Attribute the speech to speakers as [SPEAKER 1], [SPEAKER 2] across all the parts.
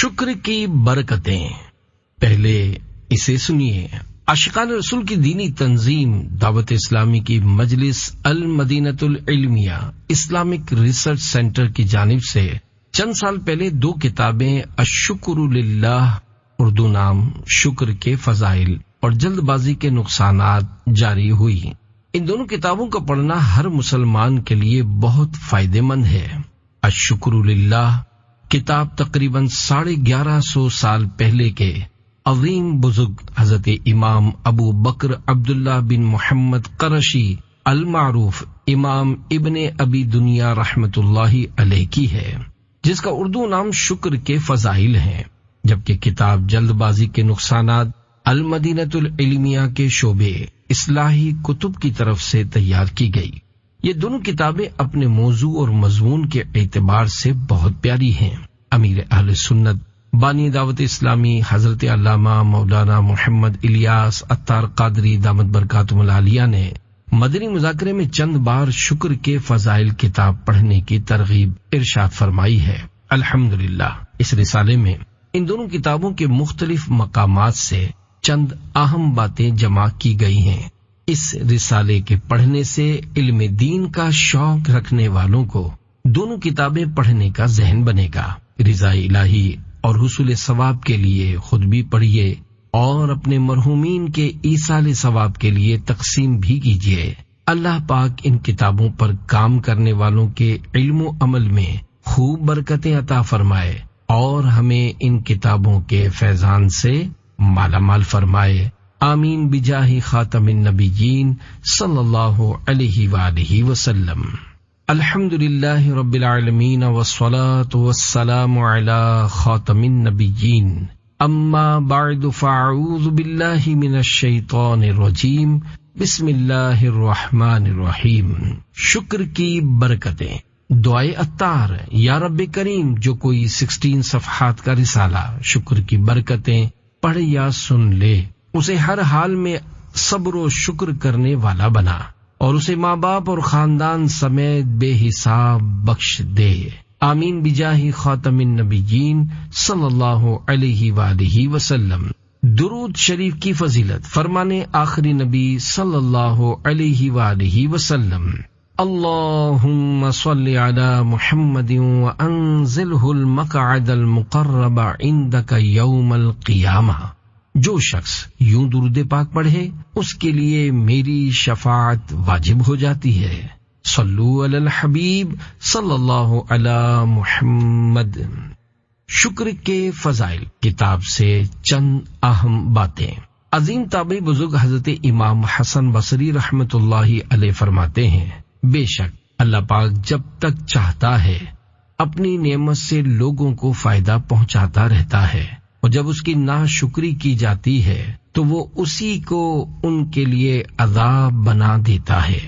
[SPEAKER 1] شکر کی برکتیں. پہلے اسے سنیے. عاشقان رسول کی دینی تنظیم دعوت اسلامی کی مجلس المدینۃ العلمیہ اسلامک ریسرچ سینٹر کی جانب سے چند سال پہلے 2 کتابیں الشکر للہ اردو نام شکر کے فضائل اور جلد بازی کے نقصانات جاری ہوئی. ان دونوں کتابوں کا پڑھنا ہر مسلمان کے لیے بہت فائدہ مند ہے. الشکر للہ کتاب تقریباً 1150 سال پہلے کے عظیم بزرگ حضرت امام ابو بکر عبداللہ بن محمد قرشی المعروف امام ابن ابی دنیا رحمت اللہ علیہ کی ہے، جس کا اردو نام شکر کے فضائل ہیں، جبکہ کتاب جلد بازی کے نقصانات المدینۃ العلمیہ کے شعبے اصلاحی کتب کی طرف سے تیار کی گئی. یہ دونوں کتابیں اپنے موضوع اور مضمون کے اعتبار سے بہت پیاری ہیں. امیر اہل سنت بانی دعوت اسلامی حضرت علامہ مولانا محمد الیاس عطار قادری دامت برکاتہم العالیہ نے مدنی مذاکرے میں چند بار شکر کے فضائل کتاب پڑھنے کی ترغیب ارشاد فرمائی ہے. الحمدللہ اس رسالے میں ان دونوں کتابوں کے مختلف مقامات سے چند اہم باتیں جمع کی گئی ہیں. اس رسالے کے پڑھنے سے علم دین کا شوق رکھنے والوں کو دونوں کتابیں پڑھنے کا ذہن بنے گا. رضا الہی اور حصول ثواب کے لیے خود بھی پڑھیے اور اپنے مرحومین کے ایصال ثواب کے لیے تقسیم بھی کیجیے. اللہ پاک ان کتابوں پر کام کرنے والوں کے علم و عمل میں خوب برکتیں عطا فرمائے اور ہمیں ان کتابوں کے فیضان سے مالا مال فرمائے. آمین بجاہ خاتم النبیین صلی اللہ علیہ وآلہ وسلم. الحمدللہ رب العالمین والصلاة والسلام علی خاتم النبیین. اما بعد فاعوذ باللہ من الشیطان الرجیم. بسم اللہ الرحمن الرحیم. شکر کی برکتیں. دعائے عطار. یا رب کریم، جو کوئی 16 صفحات کا رسالہ شکر کی برکتیں پڑھ یا سن لے، اسے ہر حال میں صبر و شکر کرنے والا بنا اور اسے ماں باپ اور خاندان سمیت بے حساب بخش دے. آمین بجاہ خاتم النبیین صلی اللہ علیہ وآلہ وسلم. درود شریف کی فضیلت. فرمانے آخری نبی صلی اللہ علیہ وآلہ وسلم. اللہم صل علی محمد وانزلہ المقعد المقرب عندک یوم القیامہ. جو شخص یوں درود پاک پڑھے اس کے لیے میری شفاعت واجب ہو جاتی ہے. صلو علی الحبیب صلی اللہ علی محمد. شکر کے فضائل کتاب سے چند اہم باتیں. عظیم تابعی بزرگ حضرت امام حسن بصری رحمت اللہ علیہ فرماتے ہیں، بے شک اللہ پاک جب تک چاہتا ہے اپنی نعمت سے لوگوں کو فائدہ پہنچاتا رہتا ہے، اور جب اس کی ناشکری کی جاتی ہے تو وہ اسی کو ان کے لیے عذاب بنا دیتا ہے.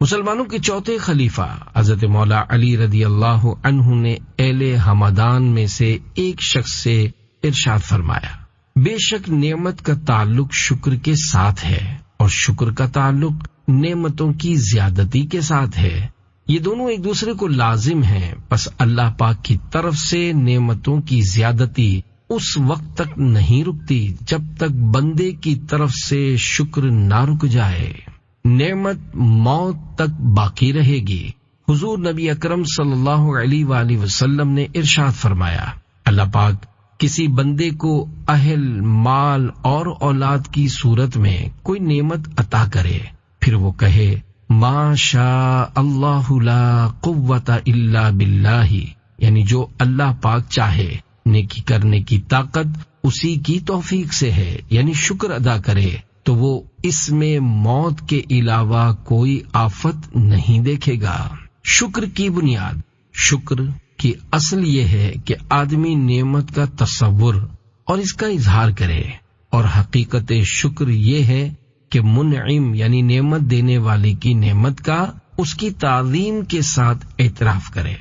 [SPEAKER 1] مسلمانوں کے چوتھے خلیفہ حضرت مولا علی رضی اللہ عنہ نے اہل ہمدان میں سے ایک شخص سے ارشاد فرمایا، بے شک نعمت کا تعلق شکر کے ساتھ ہے اور شکر کا تعلق نعمتوں کی زیادتی کے ساتھ ہے. یہ دونوں ایک دوسرے کو لازم ہیں، پس اللہ پاک کی طرف سے نعمتوں کی زیادتی اس وقت تک نہیں رکتی جب تک بندے کی طرف سے شکر نہ رک جائے. نعمت موت تک باقی رہے گی. حضور نبی اکرم صلی اللہ علیہ وآلہ وسلم نے ارشاد فرمایا، اللہ پاک کسی بندے کو اہل، مال اور اولاد کی صورت میں کوئی نعمت عطا کرے، پھر وہ کہے ما شاء اللہ لا قوت الا باللہ، یعنی جو اللہ پاک چاہے، نیکی کرنے کی طاقت اسی کی توفیق سے ہے، یعنی شکر ادا کرے، تو وہ اس میں موت کے علاوہ کوئی آفت نہیں دیکھے گا. شکر کی بنیاد. شکر کی اصل یہ ہے کہ آدمی نعمت کا تصور اور اس کا اظہار کرے، اور حقیقت شکر یہ ہے کہ منعم یعنی نعمت دینے والے کی نعمت کا اس کی تعظیم کے ساتھ اعتراف کرے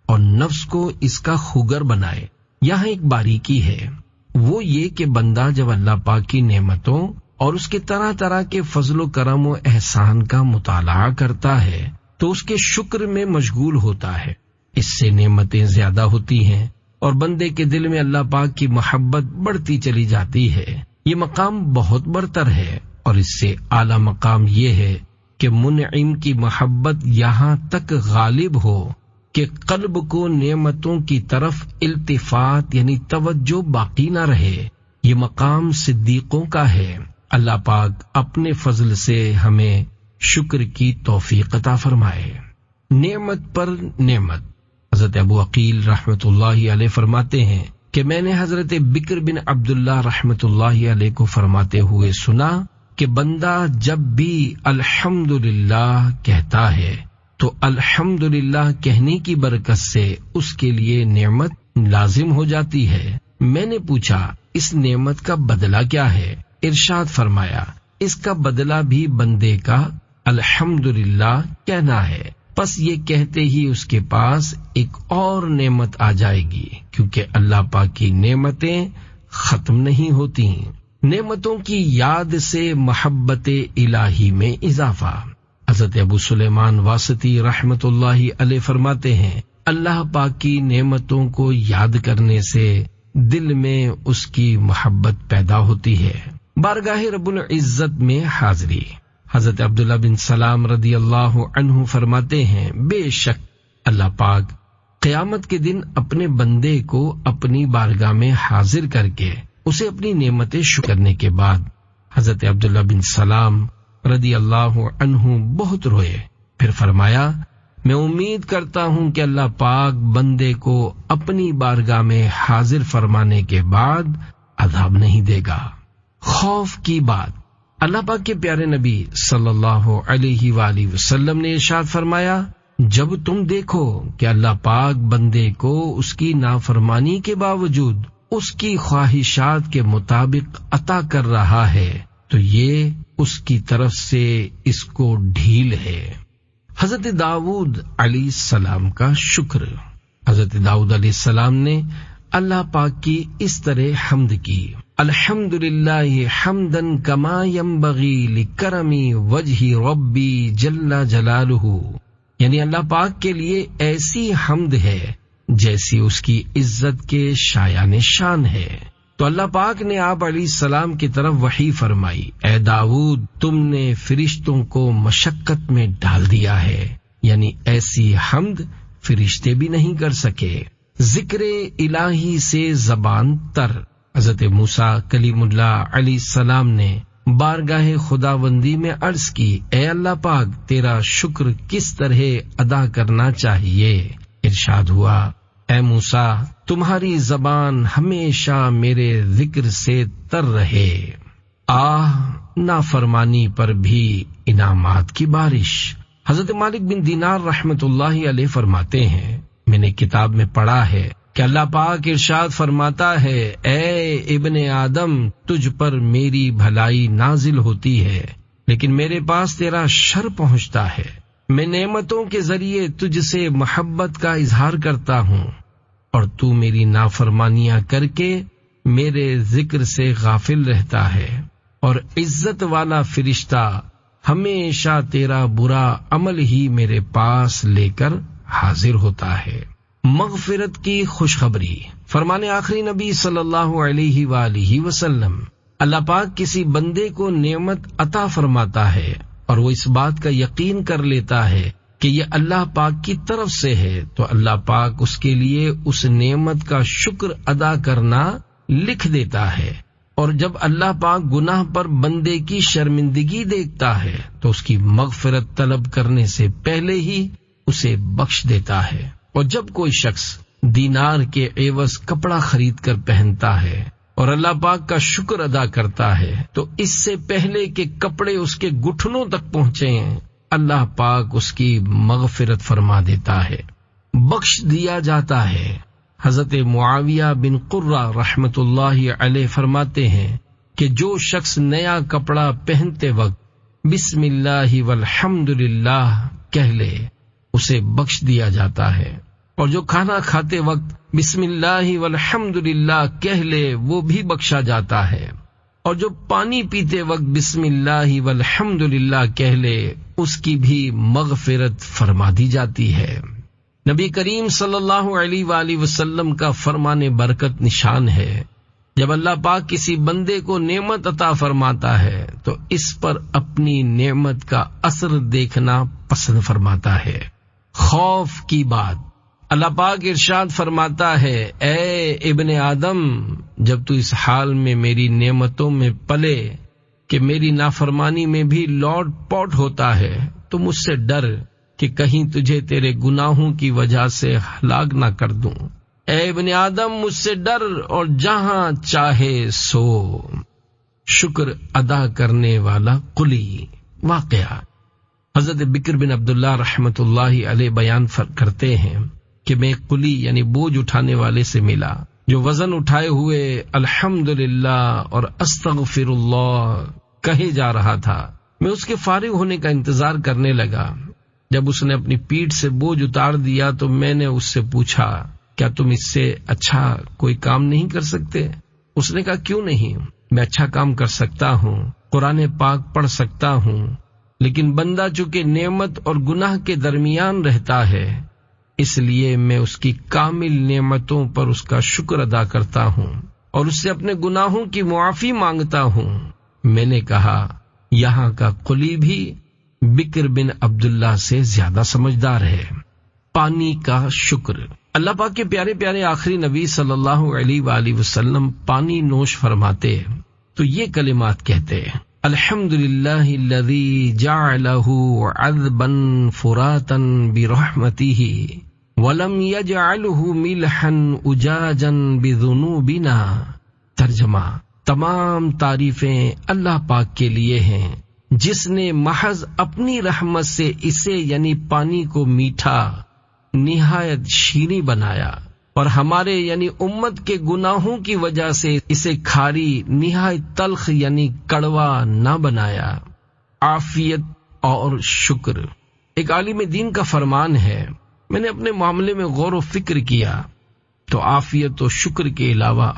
[SPEAKER 1] اور نفس کو اس کا خوگر بنائے. یہاں ایک باریکی ہے، وہ یہ کہ بندہ جب اللہ پاک کی نعمتوں اور اس کے طرح طرح کے فضل و کرم و احسان کا مطالعہ کرتا ہے تو اس کے شکر میں مشغول ہوتا ہے. اس سے نعمتیں زیادہ ہوتی ہیں اور بندے کے دل میں اللہ پاک کی محبت بڑھتی چلی جاتی ہے۔ یہ مقام بہت برتر ہے، اور اس سے اعلیٰ مقام یہ ہے کہ منعم کی محبت یہاں تک غالب ہو کہ قلب کو نعمتوں کی طرف التفات یعنی توجہ باقی نہ رہے۔ یہ مقام صدیقوں کا ہے۔ اللہ پاک اپنے فضل سے ہمیں شکر کی توفیق عطا فرمائے۔ نعمت پر نعمت۔ حضرت ابو عقیل رحمت اللہ علیہ فرماتے ہیں کہ میں نے حضرت بکر بن عبداللہ رحمت اللہ علیہ کو فرماتے ہوئے سنا کہ بندہ جب بھی الحمدللہ کہتا ہے تو الحمدللہ کہنے کی برکت سے اس کے لیے نعمت لازم ہو جاتی ہے۔ میں نے پوچھا اس نعمت کا بدلہ کیا ہے؟ ارشاد فرمایا اس کا بدلہ بھی بندے کا الحمدللہ کہنا ہے۔ پس یہ کہتے ہی اس کے پاس ایک اور نعمت آ جائے گی، کیونکہ اللہ پاک کی نعمتیں ختم نہیں ہوتی۔ نعمتوں کی یاد سے محبت الہی میں اضافہ۔ حضرت ابو سلیمان واسطی رحمت اللہ علیہ فرماتے ہیں اللہ پاک کی نعمتوں کو یاد کرنے سے دل میں اس کی محبت پیدا ہوتی ہے۔ بارگاہ رب العزت میں حاضری۔ حضرت عبداللہ بن سلام رضی اللہ عنہ فرماتے ہیں بے شک اللہ پاک قیامت کے دن اپنے بندے کو اپنی بارگاہ میں حاضر کر کے اسے اپنی نعمتیں شکرنے کے بعد حضرت عبداللہ بن سلام رضی اللہ عنہ بہت روئے، پھر فرمایا میں امید کرتا ہوں کہ اللہ پاک بندے کو اپنی بارگاہ میں حاضر فرمانے کے بعد عذاب نہیں دے گا۔ خوف کی بات۔ اللہ پاک کے پیارے نبی صلی اللہ علیہ وآلہ وسلم نے ارشاد فرمایا جب تم دیکھو کہ اللہ پاک بندے کو اس کی نافرمانی کے باوجود اس کی خواہشات کے مطابق عطا کر رہا ہے تو یہ اس کی طرف سے اس کو ڈھیل ہے۔ حضرت داؤد علیہ السلام کا شکر۔ حضرت داؤد علیہ السلام نے اللہ پاک کی اس طرح حمد کی الحمدللہ حمدن کما ینبغی لکرم وجہ ربی جل جلالہ، یعنی اللہ پاک کے لیے ایسی حمد ہے جیسی اس کی عزت کے شایان شان ہے۔ تو اللہ پاک نے آپ علیہ السلام کی طرف وحی فرمائی اے داؤد تم نے فرشتوں کو مشقت میں ڈال دیا ہے، یعنی ایسی حمد فرشتے بھی نہیں کر سکے۔ ذکر الہی سے زبان تر۔ حضرت موسیٰ کلیم اللہ علیہ السلام نے بارگاہ خداوندی میں عرض کی اے اللہ پاک تیرا شکر کس طرح ادا کرنا چاہیے؟ ارشاد ہوا اے موسیٰ تمہاری زبان ہمیشہ میرے ذکر سے تر رہے۔ نافرمانی پر بھی انعامات کی بارش۔ حضرت مالک بن دینار رحمت اللہ علیہ فرماتے ہیں میں نے کتاب میں پڑھا ہے کہ اللہ پاک ارشاد فرماتا ہے اے ابن آدم تجھ پر میری بھلائی نازل ہوتی ہے لیکن میرے پاس تیرا شر پہنچتا ہے۔ میں نعمتوں کے ذریعے تجھ سے محبت کا اظہار کرتا ہوں اور تو میری نافرمانیاں کر کے میرے ذکر سے غافل رہتا ہے، اور عزت والا فرشتہ ہمیشہ تیرا برا عمل ہی میرے پاس لے کر حاضر ہوتا ہے۔ مغفرت کی خوشخبری۔ فرمان آخری نبی صلی اللہ علیہ وآلہ وسلم اللہ پاک کسی بندے کو نعمت عطا فرماتا ہے اور وہ اس بات کا یقین کر لیتا ہے کہ یہ اللہ پاک کی طرف سے ہے تو اللہ پاک اس کے لیے اس نعمت کا شکر ادا کرنا لکھ دیتا ہے، اور جب اللہ پاک گناہ پر بندے کی شرمندگی دیکھتا ہے تو اس کی مغفرت طلب کرنے سے پہلے ہی اسے بخش دیتا ہے۔ اور جب کوئی شخص دینار کے عوض کپڑا خرید کر پہنتا ہے اور اللہ پاک کا شکر ادا کرتا ہے تو اس سے پہلے کہ کپڑے اس کے گھٹنوں تک پہنچے اللہ پاک اس کی مغفرت فرما دیتا ہے، بخش دیا جاتا ہے۔ حضرت معاویہ بن قرہ رحمت اللہ علیہ فرماتے ہیں کہ جو شخص نیا کپڑا پہنتے وقت بسم اللہ والحمد للہ کہہ لے اسے بخش دیا جاتا ہے، اور جو کھانا کھاتے وقت بسم اللہ والحمد للہ کہہ لے وہ بھی بخشا جاتا ہے، اور جو پانی پیتے وقت بسم اللہ والحمد للہ کہہ لے اس کی بھی مغفرت فرما دی جاتی ہے۔ نبی کریم صلی اللہ علیہ وآلہ وسلم کا فرمان برکت نشان ہے، جب اللہ پاک کسی بندے کو نعمت عطا فرماتا ہے تو اس پر اپنی نعمت کا اثر دیکھنا پسند فرماتا ہے۔ خوف کی بات، اللہ پاک ارشاد فرماتا ہے، اے ابن آدم، جب تو اس حال میں میری نعمتوں میں پلے کہ میری نافرمانی میں بھی لوٹ پوٹ ہوتا ہے تو مجھ سے ڈر کہ کہیں تجھے تیرے گناہوں کی وجہ سے ہلاک نہ کر دوں۔ اے ابن آدم، مجھ سے ڈر اور جہاں چاہے سو۔ شکر ادا کرنے والا قلی۔ واقعہ حضرت بکر بن عبداللہ رحمت اللہ علیہ بیان کرتے ہیں کہ میں ایک قلی یعنی بوجھ اٹھانے والے سے ملا جو وزن اٹھائے ہوئے الحمدللہ اور استغفر اللہ کہے جا رہا تھا۔ میں اس کے فارغ ہونے کا انتظار کرنے لگا۔ جب اس نے اپنی پیٹھ سے بوجھ اتار دیا تو میں نے اس سے پوچھا، کیا تم اس سے اچھا کوئی کام نہیں کر سکتے؟ اس نے کہا، کیوں نہیں، میں اچھا کام کر سکتا ہوں، قرآن پاک پڑھ سکتا ہوں، لیکن بندہ چونکہ نعمت اور گناہ کے درمیان رہتا ہے اس لیے میں اس کی کامل نعمتوں پر اس کا شکر ادا کرتا ہوں اور اس سے اپنے گناہوں کی معافی مانگتا ہوں۔ میں نے کہا، یہاں کا قلی بھی بکر بن عبداللہ سے زیادہ سمجھدار ہے۔ پانی کا شکر۔ اللہ پاک کے پیارے پیارے آخری نبی صلی اللہ علیہ وآلہ وسلم پانی نوش فرماتے تو یہ کلمات کہتے، الحمدللہ الذی جعلہ عذبا فراتا برحمتہ ولم یجعلہ ملحا اجاجا بذنوبنا۔ ترجمہ، تمام تعریفیں اللہ پاک کے لیے ہیں جس نے محض اپنی رحمت سے اسے یعنی پانی کو میٹھا نہایت شیریں بنایا اور ہمارے یعنی امت کے گناہوں کی وجہ سے اسے کھاری نہایت تلخ یعنی کڑوا نہ بنایا۔ عافیت اور شکر۔ ایک عالم دین کا فرمان ہے، میں نے اپنے معاملے میں غور و فکر کیا تو عافیت و شکر کے علاوہ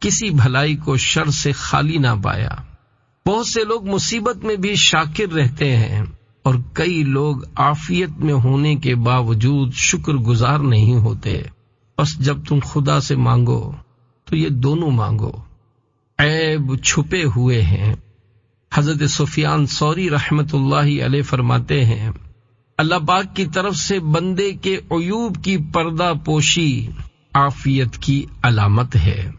[SPEAKER 1] کسی بھلائی کو شر سے خالی نہ پایا۔ بہت سے لوگ مصیبت میں بھی شاکر رہتے ہیں اور کئی لوگ عافیت میں ہونے کے باوجود شکر گزار نہیں ہوتے۔ بس جب تم خدا سے مانگو تو یہ دونوں مانگو۔ عیب چھپے ہوئے ہیں۔ حضرت سفیان ثوری رحمت اللہ علیہ فرماتے ہیں، اللہ پاک کی طرف سے بندے کے عیوب کی پردہ پوشی عافیت کی علامت ہے۔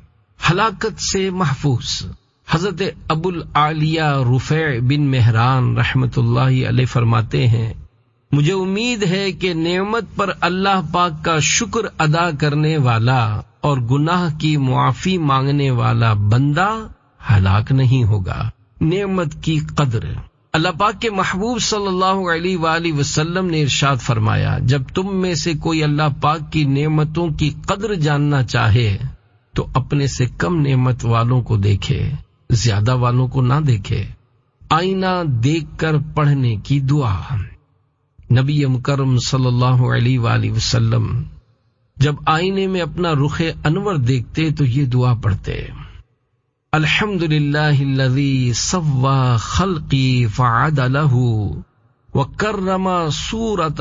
[SPEAKER 1] ہلاکت سے محفوظ۔ حضرت ابو العالیہ رفیع بن مہران رحمت اللہ علیہ فرماتے ہیں، مجھے امید ہے کہ نعمت پر اللہ پاک کا شکر ادا کرنے والا اور گناہ کی معافی مانگنے والا بندہ ہلاک نہیں ہوگا۔ نعمت کی قدر۔ اللہ پاک کے محبوب صلی اللہ علیہ وآلہ وسلم نے ارشاد فرمایا، جب تم میں سے کوئی اللہ پاک کی نعمتوں کی قدر جاننا چاہے تو اپنے سے کم نعمت والوں کو دیکھے، زیادہ والوں کو نہ دیکھے۔ آئینہ دیکھ کر پڑھنے کی دعا۔ نبی مکرم صلی اللہ علیہ وآلہ وسلم جب آئینے میں اپنا رخ انور دیکھتے تو یہ دعا پڑھتے، الحمدللہ الذی سوى خلقی فعدلہ وکرم صورت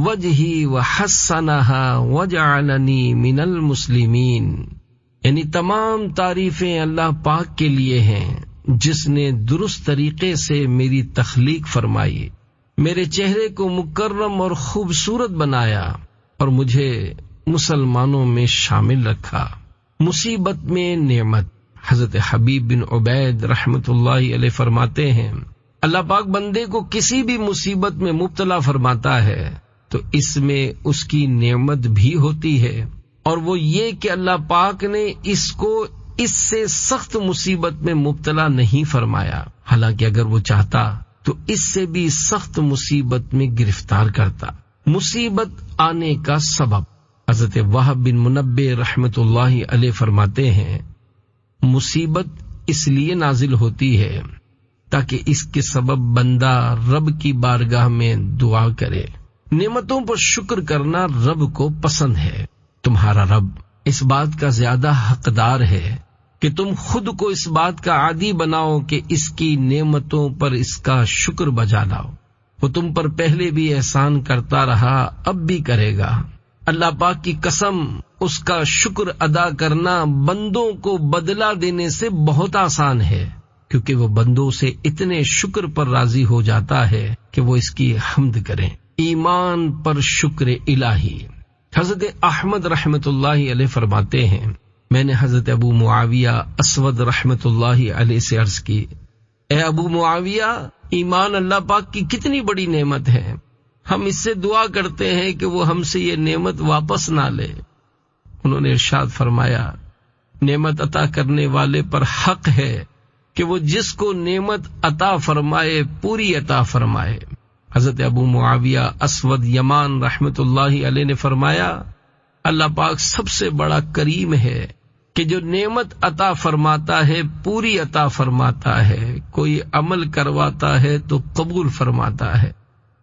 [SPEAKER 1] وجہی وحسنہا وجعلنی من المسلمین۔ یعنی تمام تعریفیں اللہ پاک کے لیے ہیں جس نے درست طریقے سے میری تخلیق فرمائی، میرے چہرے کو مکرم اور خوبصورت بنایا اور مجھے مسلمانوں میں شامل رکھا۔ مصیبت میں نعمت۔ حضرت حبیب بن عبید رحمت اللہ علیہ فرماتے ہیں، اللہ پاک بندے کو کسی بھی مصیبت میں مبتلا فرماتا ہے تو اس میں اس کی نعمت بھی ہوتی ہے، اور وہ یہ کہ اللہ پاک نے اس کو اس سے سخت مصیبت میں مبتلا نہیں فرمایا، حالانکہ اگر وہ چاہتا تو اس سے بھی سخت مصیبت میں گرفتار کرتا۔ مصیبت آنے کا سبب۔ حضرت وہب بن منبہ رحمت اللہ علیہ فرماتے ہیں، مصیبت اس لیے نازل ہوتی ہے تاکہ اس کے سبب بندہ رب کی بارگاہ میں دعا کرے۔ نعمتوں پر شکر کرنا رب کو پسند ہے۔ تمہارا رب اس بات کا زیادہ حقدار ہے کہ تم خود کو اس بات کا عادی بناؤ کہ اس کی نعمتوں پر اس کا شکر بجا لاؤ۔ وہ تم پر پہلے بھی احسان کرتا رہا، اب بھی کرے گا۔ اللہ پاک کی قسم، اس کا شکر ادا کرنا بندوں کو بدلہ دینے سے بہت آسان ہے، کیونکہ وہ بندوں سے اتنے شکر پر راضی ہو جاتا ہے کہ وہ اس کی حمد کریں۔ ایمان پر شکر الہی۔ حضرت احمد رحمت اللہ علیہ فرماتے ہیں، میں نے حضرت ابو معاویہ اسود رحمت اللہ علیہ سے عرض کی، اے ابو معاویہ، ایمان اللہ پاک کی کتنی بڑی نعمت ہے، ہم اس سے دعا کرتے ہیں کہ وہ ہم سے یہ نعمت واپس نہ لے۔ انہوں نے ارشاد فرمایا، نعمت عطا کرنے والے پر حق ہے کہ وہ جس کو نعمت عطا فرمائے پوری عطا فرمائے۔ حضرت ابو معاویہ اسود یمان رحمت اللہ علیہ نے فرمایا، اللہ پاک سب سے بڑا کریم ہے کہ جو نعمت عطا فرماتا ہے پوری عطا فرماتا ہے، کوئی عمل کرواتا ہے تو قبول فرماتا ہے،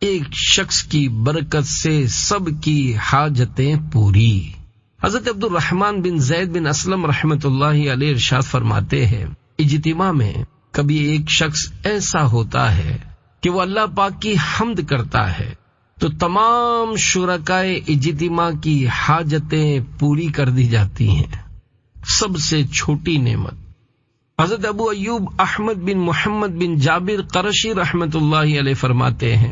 [SPEAKER 1] ایک شخص کی برکت سے سب کی حاجتیں پوری۔ حضرت عبد الرحمن بن زید بن اسلم رحمت اللہ علیہ ارشاد فرماتے ہیں، اجتماع میں کبھی ایک شخص ایسا ہوتا ہے کہ وہ اللہ پاک کی حمد کرتا ہے تو تمام شرکائے اجتماع کی حاجتیں پوری کر دی جاتی ہیں۔ سب سے چھوٹی نعمت۔ حضرت ابو ایوب احمد بن محمد بن جابر قرشی رحمت اللہ علیہ فرماتے ہیں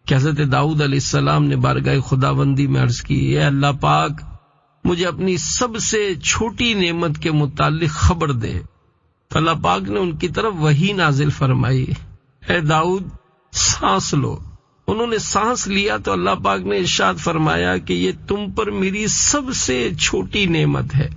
[SPEAKER 1] کہ حضرت داؤد علیہ السلام نے بارگاہ خداوندی میں عرض کی، اے اللہ پاک، مجھے اپنی سب سے چھوٹی نعمت کے متعلق خبر دے۔ تو اللہ پاک نے ان کی طرف وحی نازل فرمائی، اے داؤد، سانس لو۔ انہوں نے سانس لیا تو اللہ پاک نے ارشاد فرمایا کہ یہ تم پر میری سب سے چھوٹی نعمت ہے،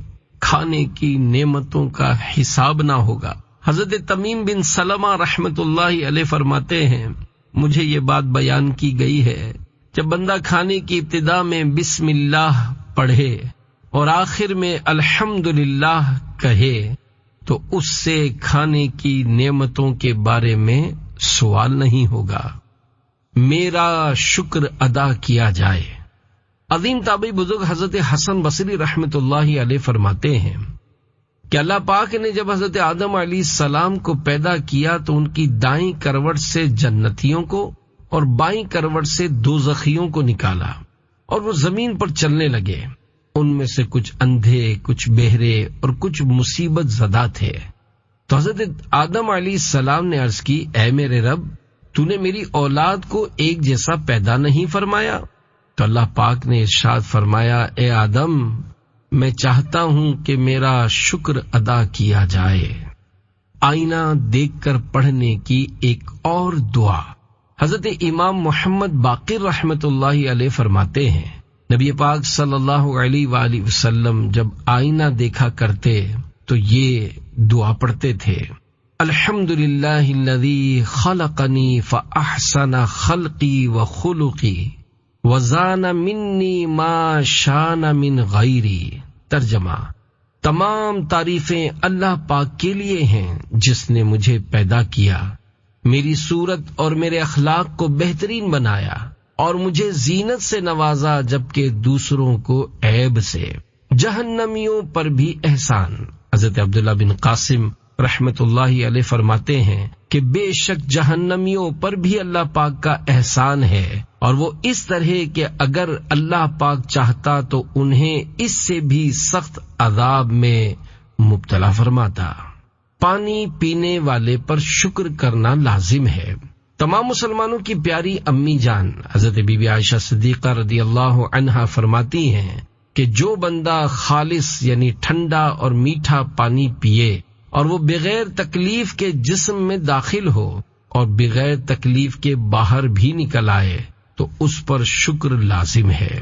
[SPEAKER 1] کھانے کی نعمتوں کا حساب نہ ہوگا۔ حضرت تمیم بن سلمہ رحمت اللہ علیہ فرماتے ہیں، مجھے یہ بات بیان کی گئی ہے، جب بندہ کھانے کی ابتدا میں بسم اللہ پڑھے اور آخر میں الحمدللہ کہے تو اس سے کھانے کی نعمتوں کے بارے میں سوال نہیں ہوگا، میرا شکر ادا کیا جائے۔ عظیم تابعی بزرگ حضرت حسن بصری رحمت اللہ علیہ فرماتے ہیں کہ اللہ پاک نے جب حضرت آدم علیہ السلام کو پیدا کیا تو ان کی دائیں کروٹ سے جنتیوں کو اور بائیں کروٹ سے دوزخیوں کو نکالا اور وہ زمین پر چلنے لگے۔ ان میں سے کچھ اندھے، کچھ بہرے اور کچھ مصیبت زدہ تھے۔ تو حضرت آدم علیہ السلام نے عرض کی، اے میرے رب، تو نے میری اولاد کو ایک جیسا پیدا نہیں فرمایا؟ تو اللہ پاک نے ارشاد فرمایا، اے آدم، میں چاہتا ہوں کہ میرا شکر ادا کیا جائے۔ آئینہ دیکھ کر پڑھنے کی ایک اور دعا۔ حضرت امام محمد باقر رحمت اللہ علیہ فرماتے ہیں، نبی پاک صلی اللہ علیہ وآلہ وسلم جب آئینہ دیکھا کرتے تو یہ دعا پڑھتے تھے، الحمدللہ الذی خلقنی فاحسن خلقی وخلقی وزان منی ما شان من غیری۔ ترجمہ، تمام تعریفیں اللہ پاک کے لیے ہیں جس نے مجھے پیدا کیا، میری صورت اور میرے اخلاق کو بہترین بنایا اور مجھے زینت سے نوازا جبکہ دوسروں کو عیب سے۔ جہنمیوں پر بھی احسان۔ حضرت عبداللہ بن قاسم رحمت اللہ علیہ فرماتے ہیں کہ بے شک جہنمیوں پر بھی اللہ پاک کا احسان ہے، اور وہ اس طرح کہ اگر اللہ پاک چاہتا تو انہیں اس سے بھی سخت عذاب میں مبتلا فرماتا۔ پانی پینے والے پر شکر کرنا لازم ہے۔ تمام مسلمانوں کی پیاری امی جان حضرت بی بی عائشہ صدیقہ رضی اللہ عنہا فرماتی ہیں کہ جو بندہ خالص یعنی ٹھنڈا اور میٹھا پانی پیے اور وہ بغیر تکلیف کے جسم میں داخل ہو اور بغیر تکلیف کے باہر بھی نکل آئے تو اس پر شکر لازم ہے۔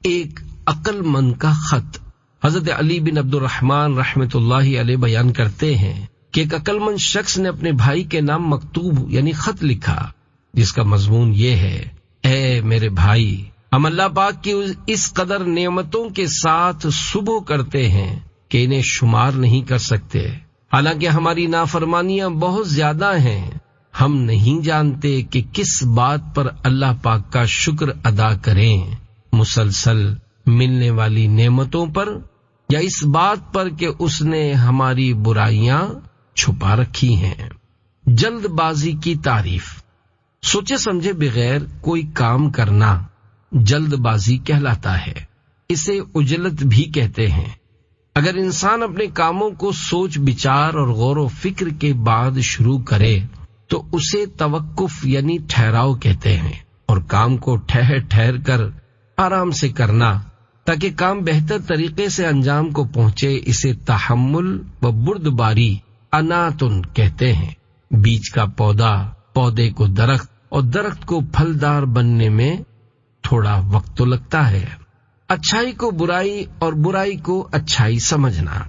[SPEAKER 1] ایک عقل مند کا خط۔ حضرت علی بن عبد الرحمن رحمت اللہ علیہ بیان کرتے ہیں کہ ایک عقل مند شخص نے اپنے بھائی کے نام مکتوب یعنی خط لکھا، جس کا مضمون یہ ہے، اے میرے بھائی، ہم اللہ پاک کی اس قدر نعمتوں کے ساتھ صبح کرتے ہیں کہ انہیں شمار نہیں کر سکتے، حالانکہ ہماری نافرمانیاں بہت زیادہ ہیں۔ ہم نہیں جانتے کہ کس بات پر اللہ پاک کا شکر ادا کریں، مسلسل ملنے والی نعمتوں پر یا اس بات پر کہ اس نے ہماری برائیاں چھپا رکھی ہیں۔ جلد بازی کی تعریف۔ سوچے سمجھے بغیر کوئی کام کرنا جلد بازی کہلاتا ہے۔ اسے عجلت بھی کہتے ہیں۔ اگر انسان اپنے کاموں کو سوچ بچار اور غور و فکر کے بعد شروع کرے تو اسے توقف یعنی ٹھہراؤ کہتے ہیں، اور کام کو ٹھہر ٹھہر کر آرام سے کرنا تاکہ کام بہتر طریقے سے انجام کو پہنچے، اسے تحمل و بردباری اناتن کہتے ہیں۔ بیج کا پودا، پودے کو درخت اور درخت کو پھلدار بننے میں تھوڑا وقت تو لگتا ہے۔ اچھائی کو برائی اور برائی کو اچھائی سمجھنا۔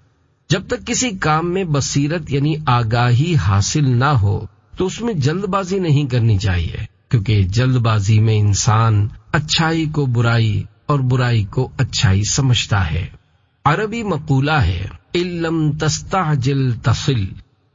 [SPEAKER 1] جب تک کسی کام میں بصیرت یعنی آگاہی حاصل نہ ہو تو اس میں جلد بازی نہیں کرنی چاہیے، کیونکہ جلد بازی میں انسان اچھائی کو برائی اور برائی کو اچھائی سمجھتا ہے۔ عربی مقولہ ہے اِن لم تستعجل تصل،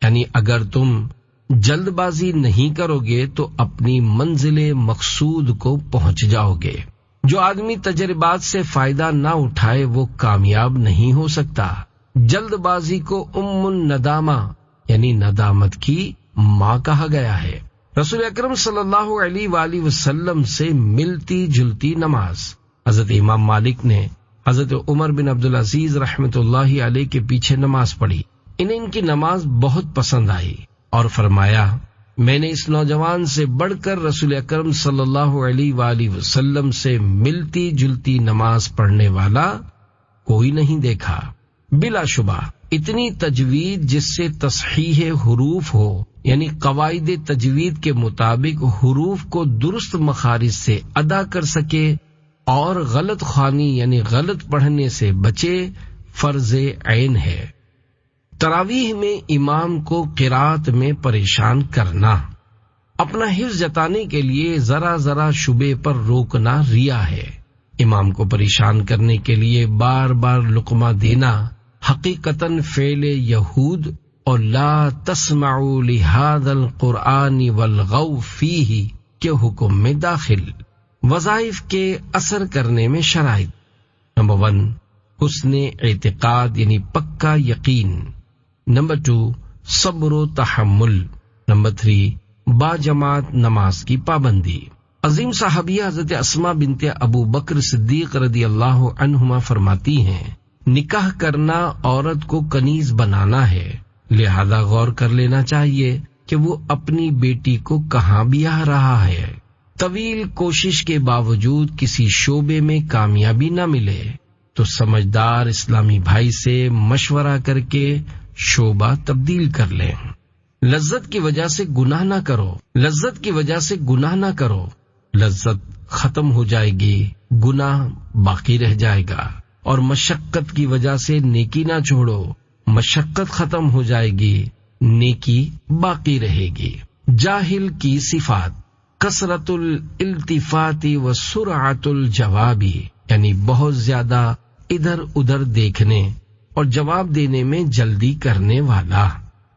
[SPEAKER 1] یعنی اگر تم جلد بازی نہیں کرو گے تو اپنی منزل مقصود کو پہنچ جاؤ گے۔ جو آدمی تجربات سے فائدہ نہ اٹھائے وہ کامیاب نہیں ہو سکتا۔ جلد بازی کو ام الندامہ یعنی ندامت کی ماں کہا گیا ہے۔ رسول اکرم صلی اللہ علیہ وآلہ وسلم سے ملتی جلتی نماز۔ حضرت امام مالک نے حضرت عمر بن عبدالعزیز رحمۃ اللہ علیہ کے پیچھے نماز پڑھی۔ انہیں ان کی نماز بہت پسند آئی اور فرمایا، میں نے اس نوجوان سے بڑھ کر رسول اکرم صلی اللہ علیہ وآلہ وسلم سے ملتی جلتی نماز پڑھنے والا کوئی نہیں دیکھا۔ بلا شبہ اتنی تجوید جس سے تصحیح حروف ہو، یعنی قواعد تجوید کے مطابق حروف کو درست مخارج سے ادا کر سکے اور غلط خوانی یعنی غلط پڑھنے سے بچے، فرض عین ہے۔ تراویح میں امام کو قرات میں پریشان کرنا، اپنا حفظ جتانے کے لیے ذرا ذرا شبے پر روکنا ریا ہے۔ امام کو پریشان کرنے کے لیے بار بار لقمہ دینا حقیقتاً فعل یہود اور لا تسمعوا لہذا القرآن والغوا فیہ کے حکم میں داخل۔ وظائف کے اثر کرنے میں شرائط۔ نمبر 1 حسن اعتقاد یعنی پکا یقین۔ نمبر 2 صبر و تحمل۔ نمبر 3 باجماعت نماز کی پابندی۔ عظیم صحابیہ حضرت اسماء بنت ابو بکر صدیق رضی اللہ عنہما فرماتی ہیں، نکاح کرنا عورت کو کنیز بنانا ہے، لہذا غور کر لینا چاہیے کہ وہ اپنی بیٹی کو کہاں بیاہ رہا ہے۔ طویل کوشش کے باوجود کسی شعبے میں کامیابی نہ ملے تو سمجھدار اسلامی بھائی سے مشورہ کر کے شعبہ تبدیل کر لیں۔ لذت کی وجہ سے گناہ نہ کرو، لذت کی وجہ سے گناہ نہ کرو، لذت ختم ہو جائے گی، گناہ باقی رہ جائے گا۔ اور مشقت کی وجہ سے نیکی نہ چھوڑو، مشقت ختم ہو جائے گی، نیکی باقی رہے گی۔ جاہل کی صفات، کثرت الالتفات و سرعت الجواب، یعنی بہت زیادہ ادھر ادھر دیکھنے اور جواب دینے میں جلدی کرنے والا۔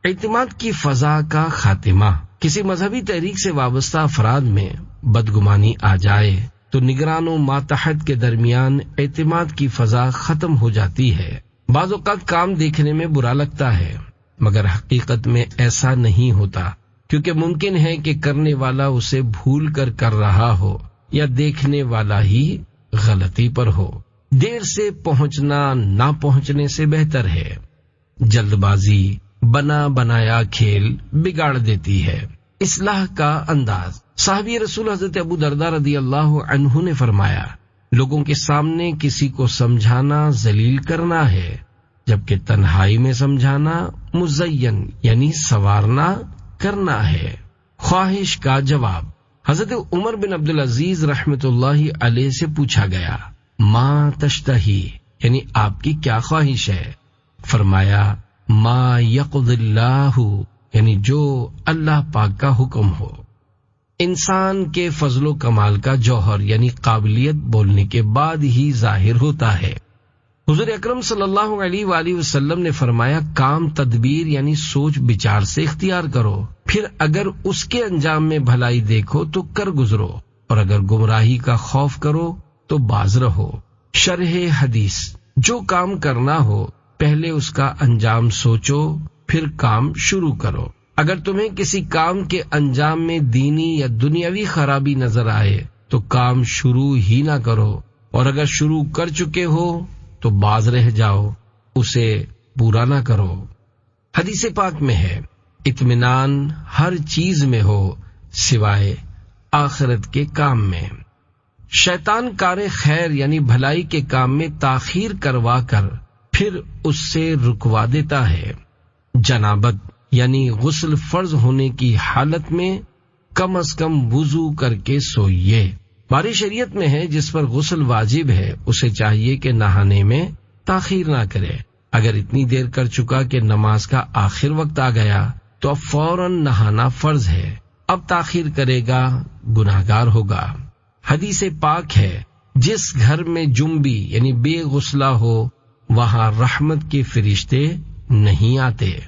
[SPEAKER 1] اعتماد کی فضا کا خاتمہ، کسی مذہبی تحریک سے وابستہ افراد میں بدگمانی آ جائے تو نگران و ماتحت کے درمیان اعتماد کی فضا ختم ہو جاتی ہے۔ بعض اوقات کام دیکھنے میں برا لگتا ہے مگر حقیقت میں ایسا نہیں ہوتا، کیونکہ ممکن ہے کہ کرنے والا اسے بھول کر کر رہا ہو یا دیکھنے والا ہی غلطی پر ہو۔ دیر سے پہنچنا نہ پہنچنے سے بہتر ہے۔ جلد بازی بنا بنایا کھیل بگاڑ دیتی ہے۔ اصلاح کا انداز، صحابی رسول حضرت ابو درداء رضی اللہ عنہ نے فرمایا، لوگوں کے سامنے کسی کو سمجھانا ذلیل کرنا ہے، جبکہ تنہائی میں سمجھانا مزین یعنی سنوارنا کرنا ہے۔ خواہش کا جواب، حضرت عمر بن عبدالعزیز رحمۃ اللہ علیہ سے پوچھا گیا، ما تشتہی یعنی آپ کی کیا خواہش ہے؟ فرمایا، ما یقضی اللہ یعنی جو اللہ پاک کا حکم ہو۔ انسان کے فضل و کمال کا جوہر یعنی قابلیت بولنے کے بعد ہی ظاہر ہوتا ہے۔ حضور اکرم صلی اللہ علیہ وآلہ وسلم نے فرمایا، کام تدبیر یعنی سوچ بچار سے اختیار کرو، پھر اگر اس کے انجام میں بھلائی دیکھو تو کر گزرو، اور اگر گمراہی کا خوف کرو تو باز رہو۔ شرح حدیث، جو کام کرنا ہو پہلے اس کا انجام سوچو پھر کام شروع کرو۔ اگر تمہیں کسی کام کے انجام میں دینی یا دنیاوی خرابی نظر آئے تو کام شروع ہی نہ کرو، اور اگر شروع کر چکے ہو تو باز رہ جاؤ، اسے پورا نہ کرو۔ حدیث پاک میں ہے، اطمینان ہر چیز میں ہو سوائے آخرت کے کام میں۔ شیطان کار خیر یعنی بھلائی کے کام میں تاخیر کروا کر پھر اس سے رکوا دیتا ہے۔ جنابت یعنی غسل فرض ہونے کی حالت میں کم از کم وضو کر کے سوئیے۔ ہماری شریعت میں ہے جس پر غسل واجب ہے اسے چاہیے کہ نہانے میں تاخیر نہ کرے۔ اگر اتنی دیر کر چکا کہ نماز کا آخر وقت آ گیا تو اب فوراً نہانا فرض ہے، اب تاخیر کرے گا گناہگار ہوگا۔ حدیث پاک ہے، جس گھر میں جنبی یعنی بے غسلہ ہو وہاں رحمت کے فرشتے نہیں آتے۔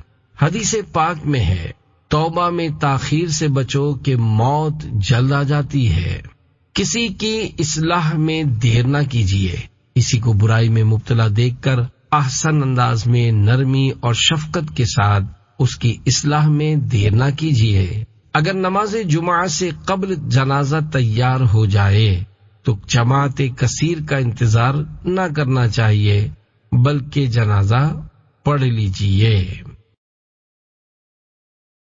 [SPEAKER 1] حدیث پاک میں ہے، توبہ میں تاخیر سے بچو کہ موت جلد آ جاتی ہے۔ کسی کی اصلاح میں دیر نہ کیجیے، کسی کو برائی میں مبتلا دیکھ کر احسن انداز میں نرمی اور شفقت کے ساتھ اس کی اصلاح میں دیر نہ کیجیے۔ اگر نماز جمعہ سے قبل جنازہ تیار ہو جائے تو جماعت کثیر کا انتظار نہ کرنا چاہیے بلکہ جنازہ پڑھ لیجیے۔